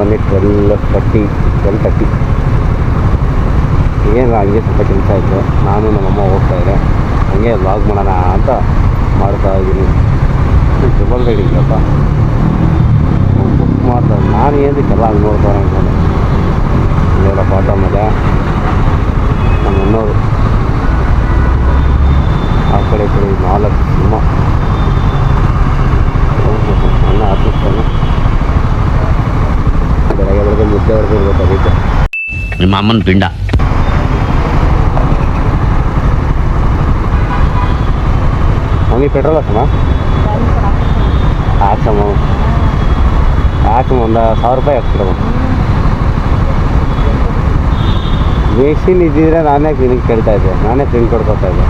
ಮನೆ 12:30 ಏನು ಹಂಗೆ ಸ್ವಲ್ಪ ಕೆಲಸ ಇತ್ತು. ನಾನು ನಮ್ಮಮ್ಮ ಹೋಗ್ತಾಯಿದ್ದೆ, ಹಂಗೆ ವ್ಲಾಗ್ ಮಾಡೋಣ ಅಂತ ಮಾಡ್ತಾಯಿದ್ದೀನಿ. ಟ್ರಿಬಲ್ ರೈಡ್ ಇಲ್ಲಪ್ಪ ಬುಕ್ ಮಾಡ್ತಾರೆ. ನಾನು ಏನಕ್ಕೆಲ್ಲ ಹಂಗೆ ನೋಡ್ತಾರೆ ಅಂದ್ಕೊಂಡೆ. ಇಲ್ಲೆಲ್ಲ ಪಾಠ ಮೇಲೆ ನಮ್ಮ ಅಣ್ಣವರು ಆ ಕಡೆ ಈ ಕಡೆ 4 ಸಿಂಹ ಅನ್ನ ಹಾಕಿಸ್ತಾನೆ. ಬೆಳಗ್ಗೆ ಮುದ್ದೆ ಹೊಡೆದಿರ್ಬೇಕು ಅದಕ್ಕೆ. ನಿಮ್ಮ ಅಮ್ಮನ ಪಿಂಡ. ಮಮ್ಮಿ ಪೆಟ್ರೋಲ್ ಹಾಕಮ್ಮ ಹಾಕಮ್ಮ ಒಂದು 1000 ರೂಪಾಯಿ ಹಾಕ್ಬಿಡಮ್ಮ. ಮೆಷಿನ್ ಇದ್ದಿದ್ರೆ ನಾನೇ ನಿನಗೆ ಕೇಳ್ತಾ ಇದ್ದೆ, ನಾನೇ ಪ್ರಿಂಟ್ ಕೊಡ್ಕೊತಾ ಇದ್ದೆ.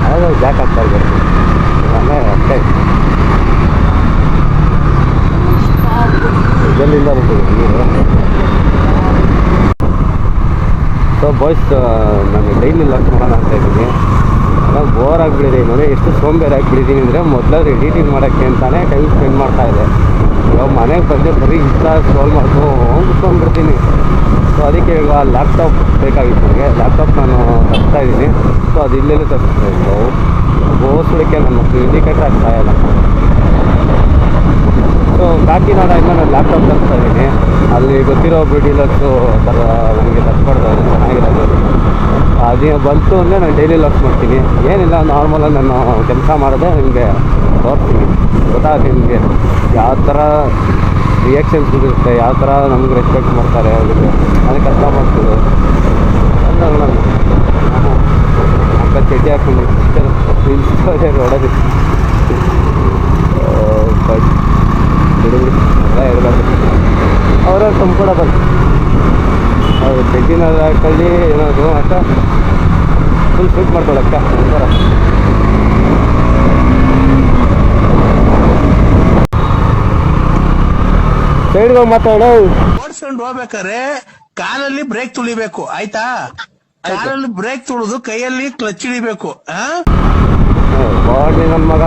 ಅದೇ ಜಾಕ್ ಆಗ್ತಾ ಇದ್ದಾರೆ ನಾನೇ ಅಷ್ಟೇ ಇದೆಲ್ಲಿಂದ ಬಂದಿದೆ ನೀರು. ಸೊ ಬಾಯ್ಸ್, ನಾನು ಡೈಲಿ ಲಾಕ್ ಮಾಡೋಣ ಅಂತ ಇದ್ದೀನಿ. ನಾನು ಬೋರ್ ಆಗಿಬಿಟ್ಟಿದ್ದೀನಿ. ಮನೆ ಎಷ್ಟು ಸೋಂಬೇರಿ ಆಗಿಬಿಟ್ಟಿದ್ದೀನಿ ಅಂದರೆ ಮೊದಲಾದ್ರೆ ಎಡಿಟಿಂಗ್ ಮಾಡೋಕ್ಕೆ ಅಂತಲೇ ಟೈಮ್ ಸ್ಪೆಂಡ್ ಮಾಡ್ತಾಯಿದ್ದೆ. ಇವಾಗ ಮನೆಗೆ ಬಂದೆ ಬರೀ ಇಷ್ಟ ಸ್ಕ್ರೋಲ್ ಕುತ್ಕೊಂಡ್ಬಿಡ್ತೀನಿ. ಸೊ ಅದಕ್ಕೆ ಇವಾಗ ಲ್ಯಾಪ್ಟಾಪ್ ಬೇಕಾಗಿತ್ತು ನನಗೆ. ಲ್ಯಾಪ್ಟಾಪ್ ನಾನು ತರಿಸ್ತಾಯಿದ್ದೀನಿ. ಸೊ ಅದು ಇಲ್ಲೆಲ್ಲೂ ತರಿಸ್ತಾ ಇದ್ದವು ಓದಿಸೋದಕ್ಕೆ ನನ್ನ ಮಕ್ಕಳು ಇಂಡಿಕೇಟರ್ ಆಗ್ತಾಯಿಲ್ಲ. ಸೊ ಕಾಕಿನಾಡಾಯಿಂದ ನಾನು ಲ್ಯಾಪ್ಟಾಪ್ ತರಿಸ್ತಾ ಇದ್ದೀನಿ. ಅಲ್ಲಿ ಗೊತ್ತಿರೋ ಒಬ್ಬರು ಡೀಲರ್ಸು ಥರ ನನಗೆ ತರಿಸ್ಕೊಡ್ತಾರೆ, ಚೆನ್ನಾಗಿರೋದು. ಅದೇ ಬಂತು ಅಂದರೆ ನಾನು ಡೈಲಿ ಲಾಕ್ ಮಾಡ್ತೀನಿ. ಏನಿಲ್ಲ, ನಾರ್ಮಲಾಗಿ ನಾನು ಕೆಲಸ ಮಾಡಿದೆ ನಿಮಗೆ ತೋರಿಸ್ತೀನಿ. ಗೊತ್ತಾಗುತ್ತೆ ನಿಮಗೆ ಯಾವ ಥರ ರಿಯಾಕ್ಷನ್ಸ್ ಇರುತ್ತೆ, ಯಾವ ಥರ ನಮ್ಗೆ ರೆಸ್ಪೆಕ್ಟ್ ಮಾಡ್ತಾರೆ ಅವರಿಗೆ. ಅದಕ್ಕೆ ಕಸ್ಟಮರ್ಸ್ಗಳು ನಾನು ಅಕ್ಕ ಚಡ್ಡಿ ಹಾಕೊಂಡು ಹೊಡೋದು ಬಿಡಿ ಎಲ್ಲ ಇರಬಾರ್ದು. ಅವರ ತಂಪೂಡ ಬಂದು ಅವರು ಚಡ್ಡಿನಲ್ಲಿ ಹಾಕೊಳ್ಳಿ ಏನಾದ್ರು ಅಕ್ಕ ಫುಲ್ ಫಿಟ್ ಮಾಡ್ಕೊಳ್ಳಕ್ಕ ಒಂಥರ. ಸೈಡ್ಗೆ ಮಾತಾಡೋ. ಓಡಿಸ್ಕೊಂಡು ಹೋಗ್ಬೇಕಾರೆ ಕಾಲಲ್ಲಿ ಬ್ರೇಕ್ ತುಳಿಬೇಕು, ಆಯ್ತಾ? ಕಾಲಲ್ಲಿ ಬ್ರೇಕ್ ತುಳಿದು ಕೈಯಲ್ಲಿ ಕ್ಲಚ್ ಹಿಡಿಬೇಕು. ಬಾಡಿ ನನ್ನ ಮಗ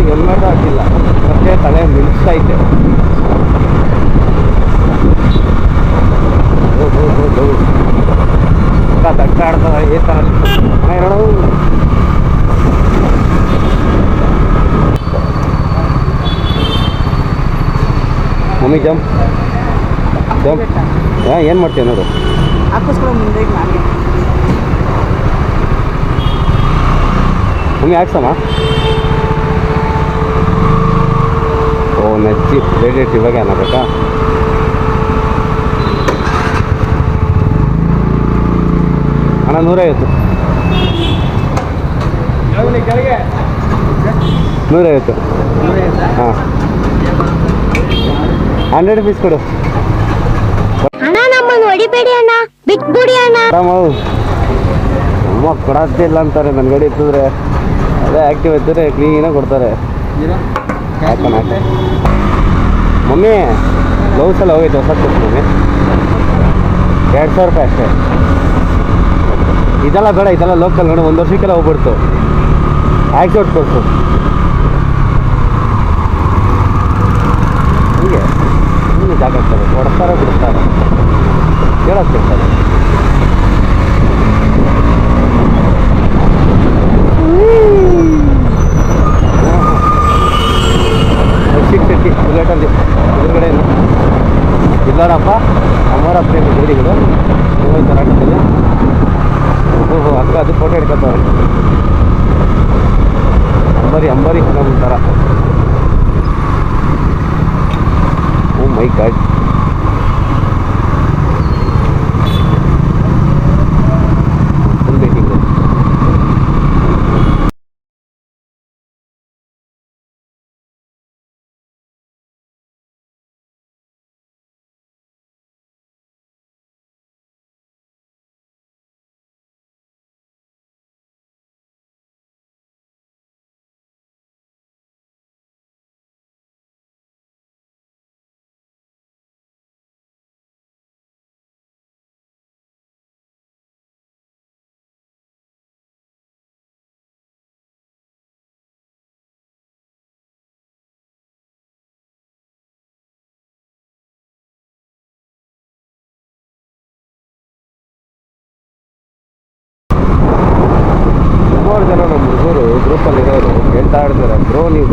ಹೆಲ್ಮೆಟ್ ಹಾಕಿಲ್ಲ, ಮತ್ತೆ ತಲೆ ಮಿಲ್ಸ್ತೈತೆ. ತಕ್ಕ ಆಡ್ತದ ಈ ಥರ ಹೇಳೋ. ಮಮ್ಮಿ ಜಂಪ್ ಏನು ಮಾಡ್ತೀಯ ನೋಡು. ಮಮ್ಮಿ ಹಾಕ್ಸಮ್ಮ. ಓ ನಚ್ಚಿ ರೇಟ್ ಇವಾಗ ಏನಾಗಬೇಕಾ? ಅಣ್ಣ 150 150 ಹಾಂ 100 rupees ಕೊಡು. ಅಮ್ಮ ಕೊಡೋದಿಲ್ಲ ಅಂತಾರೆ. ನನ್ನ ಗಾಡಿ ಇತ್ತಿದ್ರೆ ಅದೇ ಆ್ಯಕ್ಟಿವ್ ಇದ್ದರೆ ಕ್ಲೀನಾಗಿ ಕೊಡ್ತಾರೆ. ಯಾಕಣ್ಣ ಮಮ್ಮಿ ಗ್ಲೌಸ್ ಎಲ್ಲ ಹೋಗೈತೆ ಹೊಸ ಮಮ್ಮಿ 2000 ರೂಪಾಯಿ ಅಷ್ಟೇ. ಇದೆಲ್ಲ ಬೇಡ, ಇದೆಲ್ಲ ಲೋಕಲ್ ನೋಡಿ, 1 ವರ್ಷಕ್ಕೆಲ್ಲ ಹೋಗ್ಬಿಡ್ತು. ಆ್ಯಕ್ಸಿಡೆಂಟ್ ಕೊಡ್ತು ಹೀಗೆ ಹೀಗೆ ಜಾಗ ಆಗ್ತಾರೆ, ಕೊಡ್ತಾರೆ ಬಿಡ್ತಾರೆ, ಕೇಳೋದು ಬಿಡ್ತಾರೆ. ಸಿಕ್ಸ್ ಬುಲೆಟಲ್ಲಿ ಎದುರುಗಡೆ ಇಲ್ಲಾರಪ್ಪ ಅಮರ ಪ್ರೇಮಿ ಗಾಡಿಗಳು ಹೋಗ್ತಾರೆ ಆಟದಲ್ಲಿ. ಓಹೋ ಅಕ್ಕ ಅದು ಫೋಟೋ ಹಿಡ್ಕೊತಾರೆ. ಅಂಬರಿ ನಮ್ಮ ಥರ. ಓ ಮೈ ಗಾಡ್.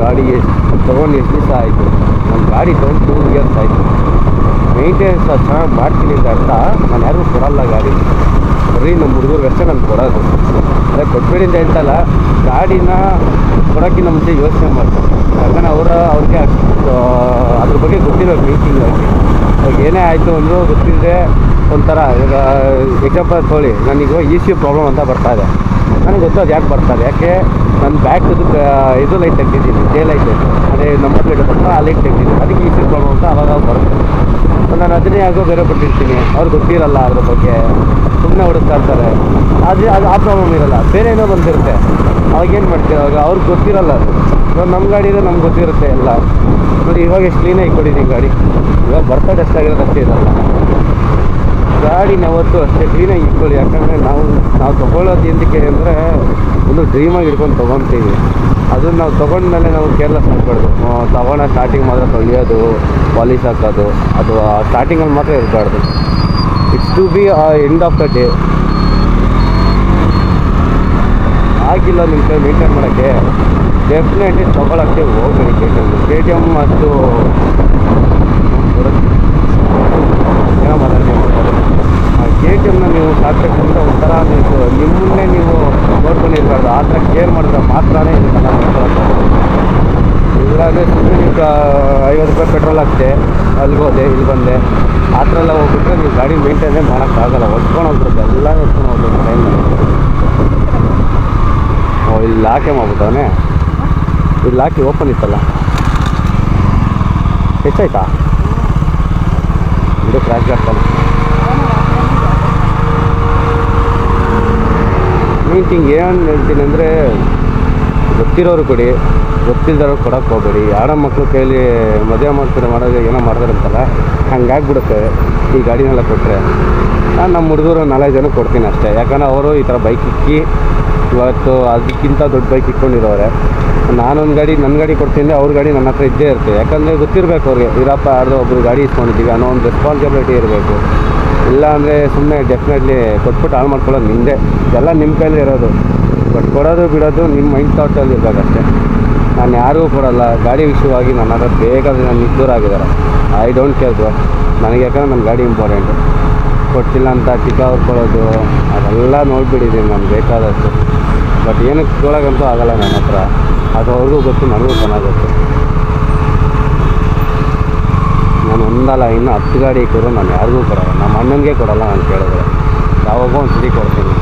ಗಾಡಿ ತೊಗೊಂಡು ಎಷ್ಟು ದಿವಸ ಆಯಿತು, ನನ್ನ ಗಾಡಿ ತೊಗೊಂಡು 2 ಇಯರ್ಸ್ ಆಯಿತು. ಮೇಂಟೆನೆನ್ಸ್ ಚೆನ್ನಾಗಿ ಮಾಡ್ತೀನಿ ಅಂತ ಅರ್ಥ, ನಾನು ಯಾರಿಗೂ ಕೊಡಲ್ಲ ಗಾಡಿ, ಬರೀ ನಮ್ಮ ಹುಡುಗರಿಗಷ್ಟೇ ನಾನು ಕೊಡೋದು. ಅದೇ ಕೊಟ್ಬೇಡಿ ಅಂತ ಹೇಳ್ತಲ್ಲ, ಗಾಡಿನ ಕೊಡೋಕ್ಕಿಂತ ಮುಂಚೆ ಯೋಚನೆ ಮಾಡ್ತಾರೆ. ಯಾಕಂದರೆ ಅವ್ರಿಗೆ ಅದ್ರ ಬಗ್ಗೆ ಗೊತ್ತಿರಬೇಕು ಮೀಟಿಂಗ್ ಆಗಿ. ಇವಾಗ ಏನೇ ಆಯಿತು ಅಂದರೂ ಗೊತ್ತಿಲ್ಲದೆ ಒಂಥರ, ಈಗ ಎಕ್ಸಾಂಪಲ್ ತೊಗೊಳ್ಳಿ, ನನಗೆ ECU ಪ್ರಾಬ್ಲಮ್ ಅಂತ ಬರ್ತಾಯಿದೆ. ನನಗೆ ಗೊತ್ತದು ಯಾಕೆ ಬರ್ತಾರೆ, ಯಾಕೆ ನನ್ನ ಬ್ಯಾಕ್ ಇದು ಲೈಟ್ ತೆಗ್ದಿದ್ದೀನಿ, ಡೇ ಲೈಟ್, ಅದೇ ನಂಬರ್ ಪ್ಲೇಟ್ ಬರ್ತದೆ ಆ ಲೈಟ್ ತೆಗ್ದಿದ್ದೀನಿ, ಅದಕ್ಕೆ ECU ಪ್ರಾಬ್ಲಮ್ ಅಂತ ಅವಾಗ ಬರುತ್ತೆ. ನಾನು ಅದನ್ನೇ ಆಗೋ ಬೇರೆ ಬಿಟ್ಟಿರ್ತೀನಿ, ಅವ್ರಿಗೆ ಗೊತ್ತಿರಲ್ಲ ಅದ್ರ ಬಗ್ಗೆ, ಸುಮ್ಮನೆ ಹೊಡಿಸ್ತಾ ಇರ್ತಾರೆ. ಅದು ಆ ಪ್ರಾಬ್ಲಮ್ ಇರೋಲ್ಲ, ಬೇರೆ ಏನೋ ಬಂದಿರುತ್ತೆ. ಅವಾಗೇನು ಮಾಡ್ತೀವಿ, ಅವಾಗ ಅವ್ರಿಗೆ ಗೊತ್ತಿರಲ್ಲ ಅದು. ಇವಾಗ ನಮ್ಮ ಗಾಡಿ ಇದೆ, ನಮ್ಗೆ ಗೊತ್ತಿರುತ್ತೆ ಎಲ್ಲ. ನೋಡಿ ಇವಾಗ ಎಷ್ಟು ಕ್ಲೀನಾಗಿ ಕೊಟ್ಟಿದ್ದೀನಿ ಗಾಡಿ, ಇವಾಗ ಬರ್ತದೆ ಎಷ್ಟಾಗಿರೋದು ಅಷ್ಟೇ ಇರಲ್ಲ. ಗಾಡಿನ ಯಾವತ್ತೂ ಅಷ್ಟೇ ಕ್ಲೀನಾಗಿ ಇಟ್ಕೊಳ್ಳಿ. ಯಾಕಂದರೆ ನಾವು ತೊಗೊಳ್ಳೋದು ಎಂದಕ್ಕೆ ಅಂದರೆ ಒಂದು ಡ್ರೀಮಾಗಿ ಇಟ್ಕೊಂಡು ತೊಗೊತೀವಿ. ಅದನ್ನು ನಾವು ತೊಗೊಂಡ್ಮೇಲೆ ನಾವು ಕೇರ್ಲೆಸ್ ಮಾಡಬಾರ್ದು. ತೊಗೊಂಡ ಸ್ಟಾರ್ಟಿಂಗ್ ಮಾತ್ರ ತೊಳೆಯೋದು, ಪಾಲಿಶ್ ಹಾಕೋದು, ಅದು ಸ್ಟಾರ್ಟಿಂಗಲ್ಲಿ ಮಾತ್ರ ಇರಬಾರ್ದು. It's to be end of the day. ಆಗಿಲ್ಲ ನಿಮ್ಮ ಕೈ ಮೇಂಟೈನ್ ಮಾಡೋಕ್ಕೆ, ಡೆಫಿನೆಟ್ಲಿ ತೊಗೊಳಕ್ಕೆ ಹೋಗಬೇಡಿ. KTM ಅಷ್ಟು ಏನೋ ಮಾತಾಡ್ತೀನಿ. KTMನ ನೀವು ಸಾಕಬೇಕಂದ್ರೆ ಒಂಥರ ನೀವು ನಿಮ್ಮನ್ನೇ ನೀವು ನೋಡ್ಕೊಂಡಿರ್ಬಾರ್ದು. ಆ ಥರ ಕೇರ್ ಮಾಡಿದ್ರೆ ಮಾತ್ರನೇ ಇದು ಚೆನ್ನಾಗಿ ನೋಡ್ಕೊಳ್ಳೋದು. ಇಲ್ಲಾಂದರೆ ಸುಮ್ಮನೆ ನೀವು 50 ರೂಪಾಯಿ ಪೆಟ್ರೋಲ್ ಹಾಕ್ತೆ, ಅಲ್ಲಿಗೆ ಹೋದೆ ಇಲ್ಲಿ ಬಂದೆ, ಆ ಥರ ಎಲ್ಲ ಹೋಗ್ಬಿಟ್ರೆ ನೀವು ಗಾಡಿ ಮೇಂಟೈನೇ ಮಾಡೋಕ್ಕಾಗಲ್ಲ. ಹೊಡ್ಕೊಂಡು ಹೋಗ್ಬಿಡುತ್ತೆ, ಎಲ್ಲ ಹೊಡ್ಕೊಂಡು ಹೋಗ್ಬೇಕು ಟೈಮ್ನ. ಇಲ್ಲಿ ಲಾಕೆ ಮಾಡ್ಬಿಟ್ಟವನೇ, ಇಲ್ಲಿ ಲಾಕಿ ಓಪನ್ ಇತ್ತಲ್ಲ, ಹೆಚ್ಚಾಯ್ತಾ ಇದು ಕ್ರ್ಯಾಶ್ ಆಗ್ತಾನೆ. ಮೀಟಿಂಗ್ ಏನು ಹೇಳ್ತೀನಿ ಅಂದರೆ, ಗೊತ್ತಿರೋರು ಕೊಡಿ, ಗೊತ್ತಿಲ್ದವ್ರು ಕೊಡೋಕ್ಕೆ ಹೋಗಬೇಡಿ. ಯಾರ ಮಕ್ಕಳು ಕೈಲಿ ಮದುವೆ ಮಾಡ್ತಾರೆ ಮಾಡೋದು ಏನೋ ಮಾಡ್ತಾರಂತಲ್ಲ, ಹಂಗಾಗ್ಬಿಡುತ್ತೆ ಈ ಗಾಡಿನೆಲ್ಲ ಕೊಟ್ಟರೆ. ನಾನು ನಮ್ಮ ಹುಡುಗರು 4 ಜನ ಕೊಡ್ತೀನಿ ಅಷ್ಟೇ. ಯಾಕಂದರೆ ಅವರು ಈ ಥರ ಬೈಕ್ ಇಕ್ಕಿ ಇವತ್ತು ಅದಕ್ಕಿಂತ ದೊಡ್ಡ ಬೈಕ್ ಇಟ್ಕೊಂಡಿರೋರೆ. ನಾನೊಂದು ಗಾಡಿ ನನ್ನ ಗಾಡಿ ಕೊಡ್ತೀನಿ, ಅವ್ರ ಗಾಡಿ ನನ್ನ ಹತ್ರ ಇದ್ದೇ ಇರುತ್ತೆ. ಯಾಕಂದರೆ ಗೊತ್ತಿರಬೇಕು ಅವ್ರಿಗೆ, ಇರಪ್ಪ ಯಾರ್ದೋ ಒಬ್ಬರು ಗಾಡಿ ಇಟ್ಕೊಂಡಿದ್ದೀವಿ ಅನ್ನೋ ಒಂದು ರೆಸ್ಪಾನ್ಸಿಬಿಲಿಟಿ ಇರಬೇಕು. ಇಲ್ಲ ಅಂದರೆ ಸುಮ್ಮನೆ ಡೆಫಿನೆಟ್ಲಿ ಕೊಟ್ಬಿಟ್ಟು ಹಾಳು ಮಾಡ್ಕೊಳ್ಳೋದು ನಿಮ್ಮದೇ, ಎಲ್ಲ ನಿಮ್ಮ ಕೈಲಿ ಇರೋದು. ಬಟ್ ಕೊಡೋದು ಬಿಡೋದು ನಿಮ್ಮ ಮೈಂಡ್ ಥಾಟಲ್ಲಿ ಇರಬೇಕಷ್ಟೇ. ನಾನು ಯಾರಿಗೂ ಕೊಡೋಲ್ಲ ಗಾಡಿ ವಿಷಯವಾಗಿ. ನನ್ನ ಹತ್ರ ಬೇಕಾದರೆ ನನ್ನ ಇದ್ದೂರಾಗಿದ್ದಾರೆ, ಐ ಡೋಂಟ್ ಕೇರ್ ಬ್ರೋ. ನನಗೆ ಯಾಕಂದರೆ ನನ್ನ ಗಾಡಿ ಇಂಪಾರ್ಟೆಂಟು. ಕೊಟ್ಟಿಲ್ಲ ಅಂತ ಟಿಕ್ಕ ಹೊರ್ಕೊಳ್ಳೋದು ಅದೆಲ್ಲ ನೋಡಿಬಿಟ್ಟಿದ್ದೀನಿ ನಾನು ಬೇಕಾದಷ್ಟು. ಬಟ್ ಏನಕ್ಕೆ ತೊಗೊಳಕ್ಕಂತೂ ಆಗೋಲ್ಲ ನನ್ನ ಹತ್ರ, ಅದು ಅವ್ರಿಗೂ ಗೊತ್ತು, ನನಗೂ ಚೆನ್ನಾಗಿ ಗೊತ್ತು. ನಾನು ಒಂದಲ್ಲ ಇನ್ನೂ 10 ಗಾಡಿ ಇಕ್ಕಿದ್ರು ನಾನು ಯಾರಿಗೂ ಕೊಡೋಲ್ಲ. ನಮ್ಮ ಅಣ್ಣನಿಗೆ ಕೊಡೋಲ್ಲ ನಾನು ಕೇಳಿದ್ರೆ, ಯಾವಾಗೋ ಒಂದು ಸರಿ ಕೊಡ್ತೀನಿ.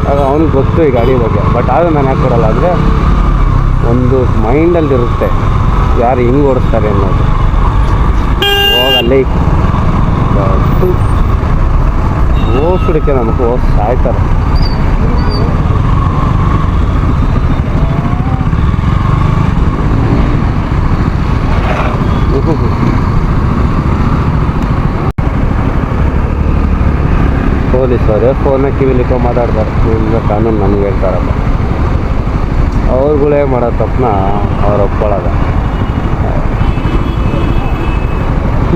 ಆಗ ಅವ್ನಿಗೆ ಗೊತ್ತು ಈ ಗಾಡಿ ಬಗ್ಗೆ. ಬಟ್ ಆದರೂ ನಾನು ಯಾಕೆ ಕೊಡೋಲ್ಲ ಅಂದರೆ, ಒಂದು ಮೈಂಡಲ್ಲಿರುತ್ತೆ ಯಾರು ಹಿಂಗೆ ಓಡಿಸ್ತಾರೆ ಅನ್ನೋದು. ಹೋಗಲ್ಲೇ ಓಡಿಸ್ಬಿಡಕ್ಕೆ ನಮಗೆ ಸಾಯ್ತಾರೆ. ಪೊಲೀಸರು ಫೋನ್ನ ಕಿವಿಲಿಕ್ಕೋ ಮಾತಾಡ್ತಾರೆ, ನಿಮ್ಗೆ ಕಾನೂನು ನಮ್ಗೆ ಹೇಳ್ತಾರಲ್ಲ. ಅವ್ರುಗಳೇ ಮಾಡೋ ತಪ್ಪನ್ನ ಅವ್ರು ಒಪ್ಕೊಳ್ಳೋದ.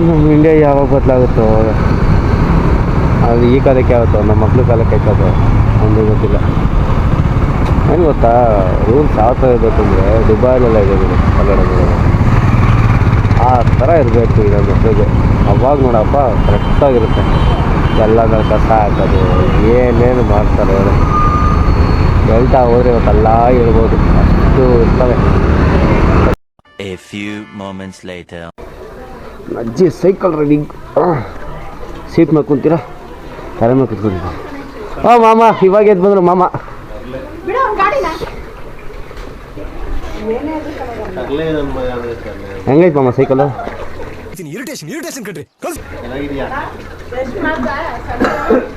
ನಮ್ಮ ಇಂಡಿಯಾ ಯಾವಾಗ ಬದಲಾಗುತ್ತೋ, ಅದು ಈ ಕಾಲಕ್ಕೆ ಯಾವತ್ತೋ ನಮ್ಮ ಮಕ್ಳ ಕಾಲಕ್ಕೆ ಆಯ್ತದೋ ಒಂದು ಗೊತ್ತಿಲ್ಲ. ಏನು ಗೊತ್ತಾ, ರೂಲ್ಸ್ ಯಾವ ಥರ ಇರಬೇಕು ಅಂದರೆ ದುಬೈಲೆಲ್ಲ ಇದೆ ಕನ್ನಡಗಳು, ಆ ಥರ ಇರಬೇಕು ಈಗ ಮಕ್ಕಳಿಗೆ. ಅವಾಗ ನೋಡಪ್ಪ ಕರೆಕ್ಟಾಗಿರುತ್ತೆ. ಎಲ್ಲದ ಕಸ ಹಾಕೋದು ಏನೇನು ಮಾಡ್ತಾರೆ ಅವರು ಹೇಳ್ತಾ ಹೋದರೆ ಇವತ್ತೆಲ್ಲ ಹೇಳ್ಬೋದು, ಅಷ್ಟು ಇರ್ತವೆ. A few moments later. ಅಜ್ಜಿ ಸೈಕಲ್ ರೈಡಿಂಗ್ ಸೀಟ್ ಮೇಲೆ ಕುಂತೀರಾ, ತಲೆ ಮೇಲೆ ಕುತ್ಕೊಂಡಿದ್ದೆ. ಮಾಮ ಇವಾಗ ಎದ್ದು ಬಂದರು ಮಾಮ. ಹೆಂಗೈತೆ ಮಾಮ ಸೈಕಲು?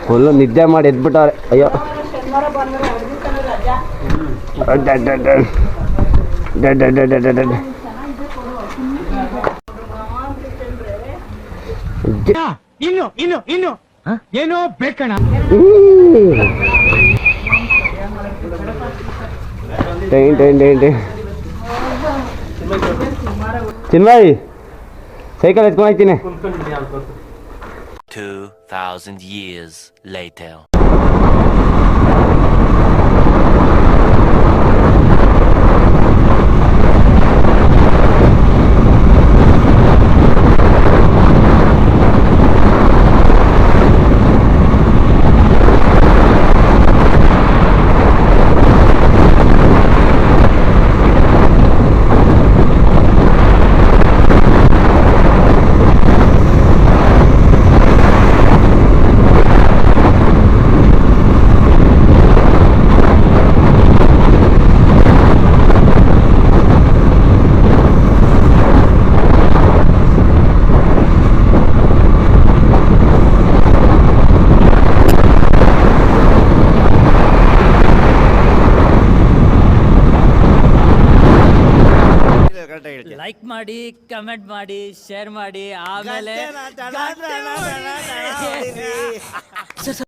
ಫುಲ್ಲು ನಿದ್ದೆ ಮಾಡಿ ಎದ್ಬಿಟ್ಟವ್ರೆ. ಅಯ್ಯೋ ಇನ್ನು ಏನೋ ಬೇಕಣ್ಣ. ಚಿನ್ಮಯ್ ಸೈಕಲ್ ಎತ್ಕೊಂಡು ಹೋಗ್ತೀನಿ. 2000 years later. ಕರೆಕ್ಟಾಗಿ ಹೇಳ್ತೀನಿ. ಲೈಕ್ ಮಾಡಿ, ಕಮೆಂಟ್ ಮಾಡಿ, ಶೇರ್ ಮಾಡಿ, ಆಮೇಲೆ ಗಂಟೆನ ದಣ ದಣ ದಣ ದಣ ಹೊಡೀರಿ.